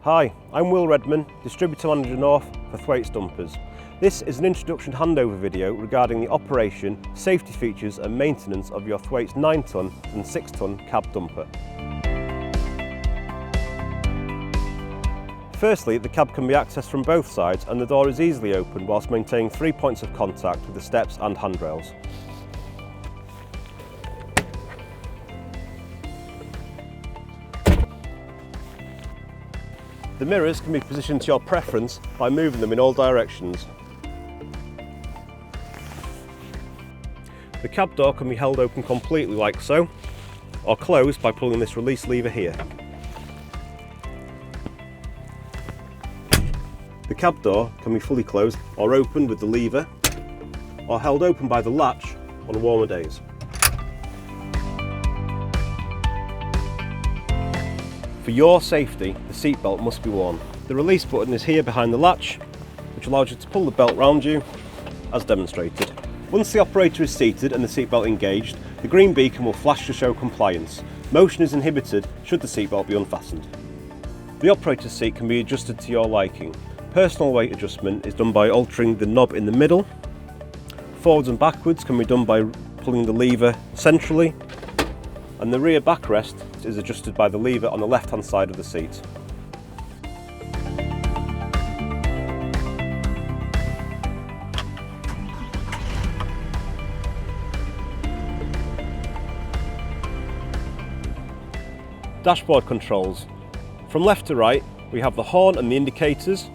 Hi, I'm Will Redman, Distributor Manager North for Thwaites Dumpers. This is an introduction handover video regarding the operation, safety features and maintenance of your Thwaites 9-tonne and 6-tonne cab dumper. Firstly, the cab can be accessed from both sides and the door is easily opened whilst maintaining 3 points of contact with the steps and handrails. The mirrors can be positioned to your preference by moving them in all directions. The cab door can be held open completely like so, or closed by pulling this release lever here. The cab door can be fully closed or opened with the lever, or held open by the latch on warmer days. For your safety, the seatbelt must be worn. The release button is here behind the latch, which allows you to pull the belt round you, as demonstrated. Once the operator is seated and the seatbelt engaged, the green beacon will flash to show compliance. Motion is inhibited should the seatbelt be unfastened. The operator's seat can be adjusted to your liking. Personal weight adjustment is done by altering the knob in the middle. Forwards and backwards can be done by pulling the lever centrally, and the rear backrest is adjusted by the lever on the left hand side of the seat. Dashboard controls. From left to right we have the horn and the indicators,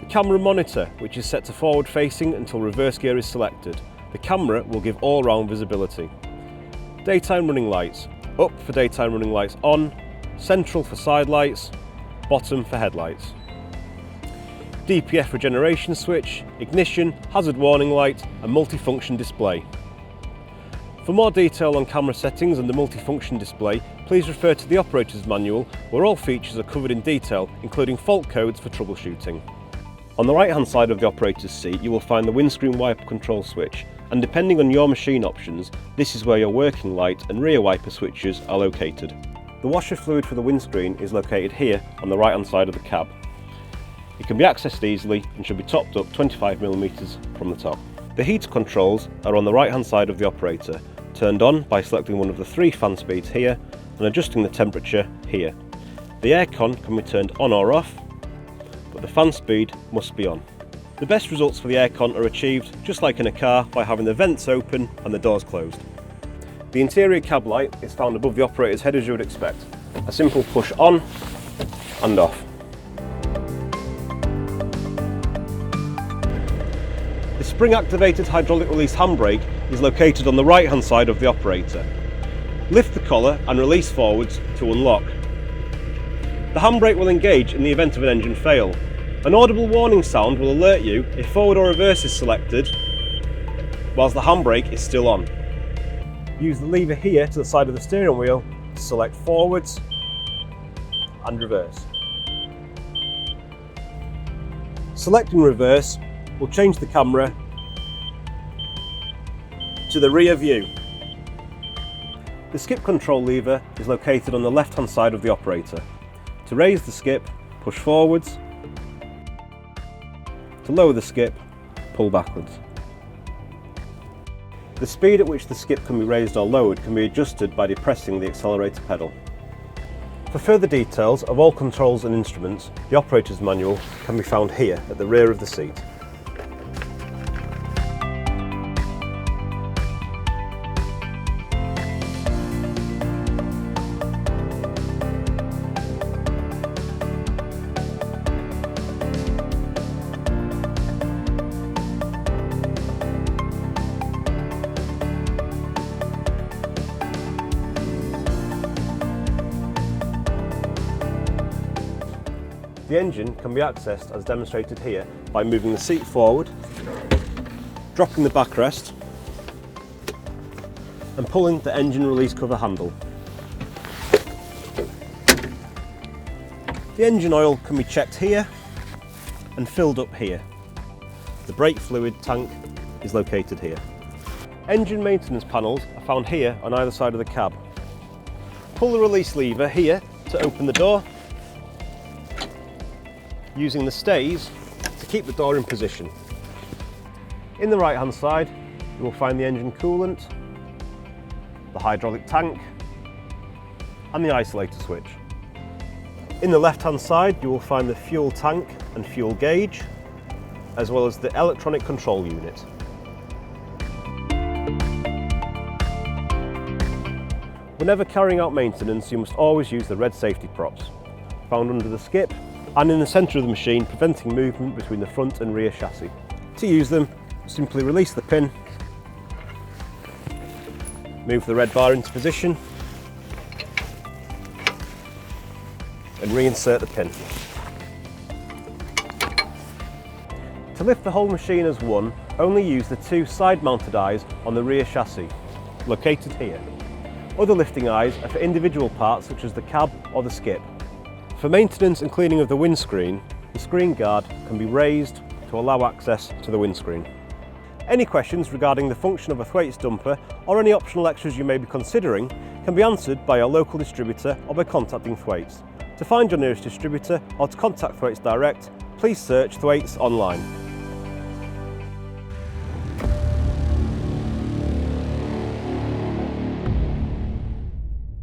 the camera monitor which is set to forward facing until reverse gear is selected. The camera will give all round visibility. Daytime running lights. Up for daytime running lights on, central for side lights, bottom for headlights. DPF regeneration switch, ignition, hazard warning light and multifunction display. For more detail on camera settings and the multifunction display, please refer to the operator's manual where all features are covered in detail, including fault codes for troubleshooting. On the right hand side of the operator's seat you will find the windscreen wiper control switch, and depending on your machine options, this is where your working light and rear wiper switches are located. The washer fluid for the windscreen is located here on the right hand side of the cab. It can be accessed easily and should be topped up 25mm from the top. The heater controls are on the right hand side of the operator, turned on by selecting one of the 3 fan speeds here and adjusting the temperature here. The aircon can be turned on or off, but the fan speed must be on. The best results for the aircon are achieved, just like in a car, by having the vents open and the doors closed. The interior cab light is found above the operator's head as you would expect. A simple push on and off. The spring-activated hydraulic release handbrake is located on the right-hand side of the operator. Lift the collar and release forwards to unlock. The handbrake will engage in the event of an engine fail. An audible warning sound will alert you if forward or reverse is selected whilst the handbrake is still on. Use the lever here to the side of the steering wheel to select forwards and reverse. Selecting reverse will change the camera to the rear view. The skip control lever is located on the left hand side of the operator. To raise the skip, push forwards. To lower the skip, pull backwards. The speed at which the skip can be raised or lowered can be adjusted by depressing the accelerator pedal. For further details of all controls and instruments, the operator's manual can be found here at the rear of the seat. The engine can be accessed as demonstrated here by moving the seat forward, dropping the backrest and pulling the engine release cover handle. The engine oil can be checked here and filled up here. The brake fluid tank is located here. Engine maintenance panels are found here on either side of the cab. Pull the release lever here to open the door using the stays to keep the door in position. In the right hand side you will find the engine coolant, the hydraulic tank and the isolator switch. In the left hand side you will find the fuel tank and fuel gauge, as well as the electronic control unit. Whenever carrying out maintenance, you must always use the red safety props, found under the skip and in the centre of the machine, preventing movement between the front and rear chassis. To use them, simply release the pin, move the red bar into position and reinsert the pin. To lift the whole machine as one, only use the two side-mounted eyes on the rear chassis, located here. Other lifting eyes are for individual parts such as the cab or the skip. For maintenance and cleaning of the windscreen, the screen guard can be raised to allow access to the windscreen. Any questions regarding the function of a Thwaites dumper or any optional extras you may be considering can be answered by your local distributor or by contacting Thwaites. To find your nearest distributor or to contact Thwaites direct, please search Thwaites online.